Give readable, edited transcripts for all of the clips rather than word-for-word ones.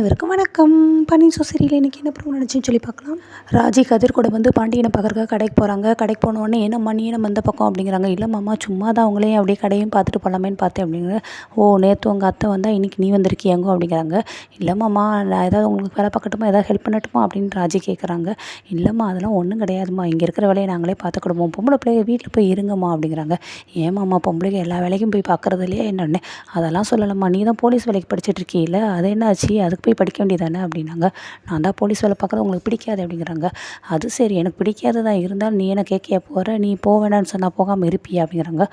இவருக்கும் வணக்கம். பன்னீர் சீரியல் இன்றைக்கி என்ன ப்ரோமோ நினச்சின்னு சொல்லி பார்க்கலாம். ராஜி கதிர் கூட வந்து பாண்டியனை பார்க்குறக்காக கடைக்கு போகிறாங்க. கடைக்கு போனோடனே என்னம்மா நீ என்ன வந்த பக்கம் அப்படிங்கிறாங்க. இல்லைம்மா சும்மா தான் அவங்களையும் அப்படியே கடையும் பார்த்துட்டு போகலாமேன்னு பார்த்தேன் அப்படிங்கிற. ஓ நேற்று உங்கள் அத்தை வந்தால் இன்றைக்கி நீ வந்திருக்கியாங்கோ அப்படிங்கிறாங்க. இல்லைம்மா நான் ஏதாவது உங்களுக்கு வேலை பார்க்கட்டுமா, ஏதாவது ஹெல்ப் பண்ணட்டுமா அப்படின்னு ராஜி கேட்குறாங்க. இல்லைம்மா அதெல்லாம் ஒன்றும் கிடையாதும்மா, இங்கே இருக்கிற வேலையை நாங்களே பார்த்துக்கிடுவோம், பொம்பளை பிள்ளைங்க வீட்டில் போய் இருங்கம்மா அப்படிங்கிறாங்க. ஏமாம்மா பொம்பளைங்க எல்லா வேலைக்கும் போய் பார்க்குறது இல்லையா என்னென்ன, அதெல்லாம் சொல்லலாம்மா, நீ தான் போலீஸ் வேலைக்கு படிச்சுட்டு இருக்கீல்ல, அது என்ன ஆச்சு, அதுக்கு போய் படிக்க வேண்டியதானே அப்படின்னாங்க. நான் தான் போலீஸ் வேலை பார்க்குறது உங்களுக்கு பிடிக்காது அப்படிங்கிறாங்க. அது சரி எனக்கு பிடிக்காது தான், இருந்தாலும் நீ என்ன கேட்க போகிற, நீ போக வேணான்னு சொன்னால் போகாமல் இருப்பியா அப்படிங்கிறாங்க.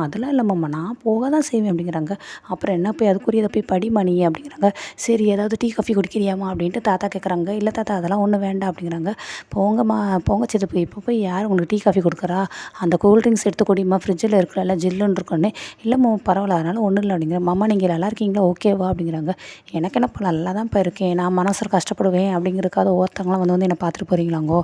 அதெல்லாம் இல்லைம்மா நான் போக தான் செய்வேன் அப்படிங்கிறாங்க. அப்புறம் என்ன போய் அதுக்குரியதை போய் படிமா நீ அப்படிங்கிறாங்க. சரி ஏதாவது டீ காஃபி குடிக்கிறியாம்மா அப்படின்ட்டு தாத்தா கேட்குறாங்க. இல்லை தாத்தா அதெல்லாம் ஒன்றும் வேண்டாம் அப்படிங்கிறாங்க. போங்கம்மா போங்க சித்தப்பு, இப்போ போய் யார் உங்களுக்கு டீ காஃபி கொடுக்குறா, அந்த கூல்ட்ரிங்க்ஸ் எடுத்து குடிமா, ஃப்ரிட்ஜில் இருக்கிற ஜில்லுன்னு இருக்கோன்னே. இல்லைம்மா பரவாயில்ல அதனால் ஒன்றும் இல்லை அப்படிங்கிற. மாமா நீங்கள் நல்லா இருக்கீங்களா, ஓகேவா அப்படிங்கிறாங்க. எனக்கு என்னப்பா நல்லா தான் இப்போ இருக்கேன், நான் மனசில் கஷ்டப்படுவேன் அப்படிங்கிறதுக்காக ஒவ்வொருத்தவங்களாம் வந்து என்னை பார்த்துட்டு போகிறீங்களாங்கோ.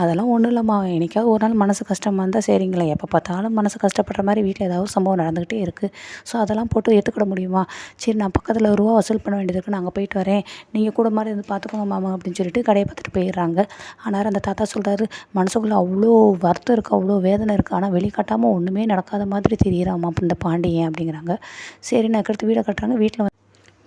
அதெல்லாம் ஒன்றும் இல்லைம்மா, என்னைக்காவது ஒரு நாள் மனசு கஷ்டமாக இருந்தால் சரிங்களா, எப்போ பார்த்தாலும் மனசு கஷ்டப்படுற மாதிரி வீட்டில் ஏதாவது சம்பவம் நடந்துக்கிட்டே இருக்குது. ஸோ அதெல்லாம் போட்டு ஏற்றுக்கிட முடியுமா. சரி நான் பக்கத்தில் ரூபா வசூல் பண்ண வேண்டியது இருக்குது, நாங்கள் போயிட்டு வரேன், நீங்கள் கூட மாதிரி இருந்து பார்த்துக்கோங்க மாமா அப்படின்னு சொல்லிட்டு கடையை பார்த்துட்டு போயிடுறாங்க. ஆனால் அந்த தாத்தா சொல்கிறாரு, மனசுக்குள்ளே அவ்வளோ வருத்தம் இருக்குது, அவ்வளோ வேதனை இருக்குது, ஆனால் வெளிக்காட்டாமல் ஒன்றுமே நடக்காத மாதிரி தெரியிறாம்மா இந்த பாண்டியன் அப்படிங்கிறாங்க. சரி நான் அடுத்து வீடை கட்டுறாங்க.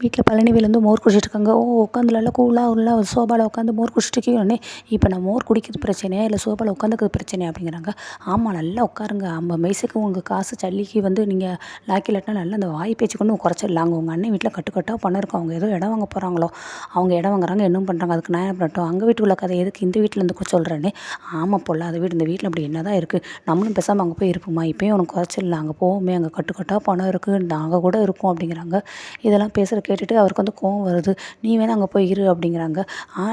வீட்டில் பழனிவேல் வந்து மோர் குடிச்சிட்டு இருக்காங்க. ஓ உட்காந்து நல்லா கூலாக உள்ள சோபாவில் உட்காந்து மோர் குடிச்சிட்டு உடனே, இப்போ நான் மோர் குடிக்கிறது பிரச்சனையா இல்லை சோபாவில் உட்காந்துக்கிறது பிரச்சனையா அப்படிங்கிறாங்க. ஆமாம் நல்லா உட்காருங்க, 50 வயசுக்கு உங்கள் காசு சல்லிக்கு வந்து நீங்கள் லாக்கி இல்லாட்டினா நல்லா அந்த வாய் பேச்சு கொண்டு குறைச்சிடலாங்க. உங்கள் அண்ணன் வீட்டில் கட்டுக்கட்டாக பணம் இருக்கும், அவங்க ஏதோ இடம் வாங்க போகிறாங்களோ, அவங்க இடம் வாங்குறாங்க இன்னும் பண்ணுறாங்க, அதுக்கு நான் என்ன பண்ணட்டும், அங்கே வீட்டுக்குள்ள கதை எதுக்கு இந்த வீட்டில் இருந்து சொல்கிறேன்னே. ஆமாம் போல அது வீடு, இந்த வீட்டில் அப்படி என்ன தான் இருக்குது, நம்மளும் பேசாமல் அங்கே போய் இருப்போமா, இப்போயும் உனக்கு குறைச்சிடலாம், அங்கே போவோமே, அங்கே கட்டுக்கட்டாக பணம் இருக்குது, நாங்கள் கூட இருக்கோம் அப்படிங்கிறாங்க. இதெல்லாம் பேசுகிற கேட்டுட்டு அவருக்கு வந்து கோவம் வருது. நீ வேணா அங்கே போய் இரு அப்படிங்கிறாங்க.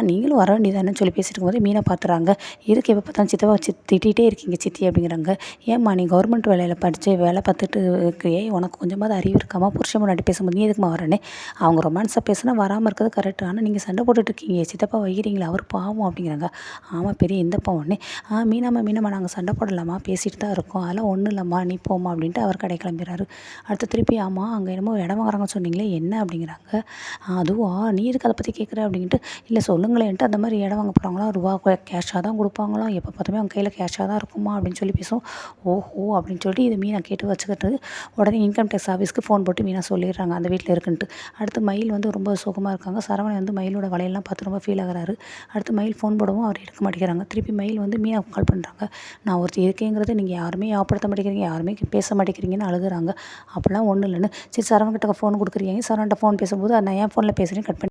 நீங்களும் வர வேண்டியதானு சொல்லி பேசிட்டு இருக்கும்போது மீனை பார்த்துறாங்க. இதுக்கு எப்போ பார்த்தாலும் சித்தவா திட்டிகிட்டே இருக்கீங்க சித்தி அப்படிங்கிறாங்க. ஏம்மா நீ கவர்மெண்ட் வேலையில் படித்து வேலை பார்த்துட்டு இருக்கியே, உனக்கு கொஞ்சமாவது அறிவு இருக்காமா, புருஷன் முன்னாடி பேசும்போது நீ எதுக்குமா வரேனே, அவங்க ரொமான்ஸாக பேசுனா வராமல் இருக்கிறது கரெக்டு, ஆனால் நீங்கள் சண்டை போட்டுட்ருக்கீங்க, சித்தப்பா வைக்கிறீங்களா, அவர் பாவம் அப்படிங்கிறாங்க. ஆமாம் பெரிய இந்தப்பா உடனே மீனாம்மா நாங்கள் சண்டை போடலாமா, பேசிட்டு தான் இருக்கோம், அதெல்லாம் ஒன்றும் இல்லைம்மா நீ போமா அப்படின்ட்டு அவர் கடை கிளம்பிடுறாரு. அடுத்து திருப்பி அங்கே என்னமோ இடம் வாங்குறாங்கன்னு சொன்னீங்களே என்ன அப்படிங்கிறாங்க. அதுவா நீ எதுக்கு அதை பற்றி கேட்குற அப்படின்ட்டு. இல்லை சொல்லுங்களேன்ட்டு, அந்த மாதிரி இடம் வாங்க போகிறாங்களா, ரூபா கேஷாக தான் கொடுப்பாங்களாம், எப்போ பார்த்துமே அவங்க கையில் கேஷாக தான் இருக்குமா அப்படின்னு சொல்லி பேசும். ஓஹோ அப்படின்னு சொல்லிட்டு இது மீனா கேட்டு வச்சுக்கிட்டு உடனே இன்கம் டேக்ஸ் ஆஃபீஸ்க்கு ஃபோன் போட்டு மீனா சொல்லிடுறாங்க அந்த வீட்டில் இருக்குன்ட்டு. அடுத்து மயில் வந்து ரொம்ப சுகமாக இருக்காங்க. சரவணன் வந்து மயிலோட வலையெல்லாம் பார்த்து ரொம்ப ஃபீல் ஆகிறாரு. அடுத்து மயில் ஃபோன் போடவும் அவர் எடுக்க மாட்டேங்கிறாங்க. திருப்பி மயில் வந்து மீனா கால் பண்ணுறாங்க. நான் ஒருத்தர் இருக்கேங்கிறது நீங்கள் யாருமே ஞாபகப்படுத்த மாட்டேங்கிறீங்க, யாருமே பேச மாட்டேங்கிறீங்கன்னு அழுகுறாங்க. அப்படிலாம் ஒன்றும் இல்லைன்னு. சரி சரவணன் கிட்ட ஃபோன் கொடுக்குறீங்க, சரவன்கிட்ட ஃபோன் பேசும்போது நான் என் ஃபோனில் பேசுகிறேன் கட் பண்ணி